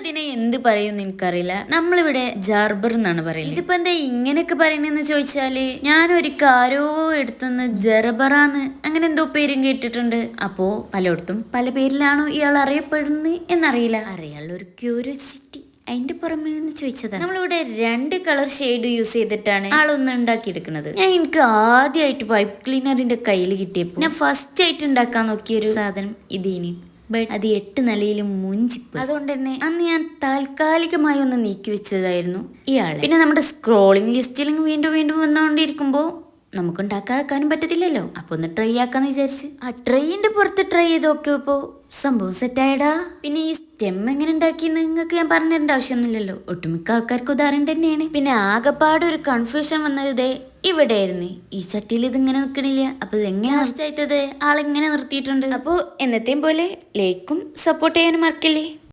ഇതിനെ എന്ത് പറയും എനിക്കറിയില്ല. നമ്മളിവിടെ ജാർബർ എന്നാണ് പറയുന്നത്. ഇതിപ്പോ എന്താ ഇങ്ങനെയൊക്കെ പറയണെന്ന് ചോദിച്ചാല് ഞാൻ ഒരിക്കൽ ആരോ എടുത്തുനിന്ന് ജർബറാന്ന് അങ്ങനെ എന്തോ പേരും കേട്ടിട്ടുണ്ട്. അപ്പോ പലയിടത്തും പല പേരിലാണോ ഇയാൾ അറിയപ്പെടുന്നത് എന്നറിയില്ല. അറിയാനുള്ള ഒരു ക്യൂരിയോസിറ്റി അതിന്റെ പുറമേ നിന്ന് ചോദിച്ചതാണ്. നമ്മളിവിടെ 2 കളർ ഷെയ്ഡ് യൂസ് ചെയ്തിട്ടാണ് ആളൊന്ന് ഉണ്ടാക്കിയെടുക്കുന്നത്. എനിക്ക് ആദ്യമായിട്ട് പൈപ്പ് ക്ലീനറിന്റെ കയ്യിൽ കിട്ടിയപ്പോൾ ഞാൻ ഫസ്റ്റ് ആയിട്ട് ഉണ്ടാക്കാൻ നോക്കിയൊരു സാധനം ഇതിന്. ബട്ട് അത് 8 നിലയിലും മുഞ്ചിപ്പ്. അതുകൊണ്ട് തന്നെ അന്ന് ഞാൻ താൽക്കാലികമായി ഒന്ന് നീക്കി വെച്ചതായിരുന്നു ഇയാളെ. പിന്നെ നമ്മുടെ സ്ക്രോളിംഗ് ലിസ്റ്റിൽ വീണ്ടും വീണ്ടും വന്നുകൊണ്ടിരിക്കുമ്പോൾ നമുക്ക് ഉണ്ടാക്കാനും പറ്റത്തില്ലല്ലോ. അപ്പൊ ഒന്ന് ട്രൈ ആക്കാന്ന് വിചാരിച്ച് ആ ട്രൈന്റെ പുറത്ത് ട്രൈ ചെയ്ത് നോക്കിയപ്പോ സംഭവം സെറ്റായടാ. പിന്നെ ഈ സ്റ്റെം എങ്ങനെ ഉണ്ടാക്കി നിങ്ങൾക്ക് ഞാൻ പറഞ്ഞു തരേണ്ട ആവശ്യമൊന്നുമില്ലല്ലോ, ഒട്ടുമിക്ക ആൾക്കാർക്ക് ഉദാഹരണം തന്നെയാണ്. പിന്നെ ആകെപ്പാട് ഒരു കൺഫ്യൂഷൻ വന്നത് ഇവിടെ ആയിരുന്നു. ഈ ചട്ടിയിൽ ഇതിങ്ങനെ നിൽക്കണില്ല, അപ്പൊ ഇതെങ്ങനെ ഫസ്റ്റ് ആയിട്ടത് ആളെങ്ങനെ നിർത്തിയിട്ടുണ്ട്. അപ്പോൾ എന്നത്തെയും പോലെ ലൈക്കും സപ്പോർട്ട് ചെയ്യാനും മറക്കില്ലേ.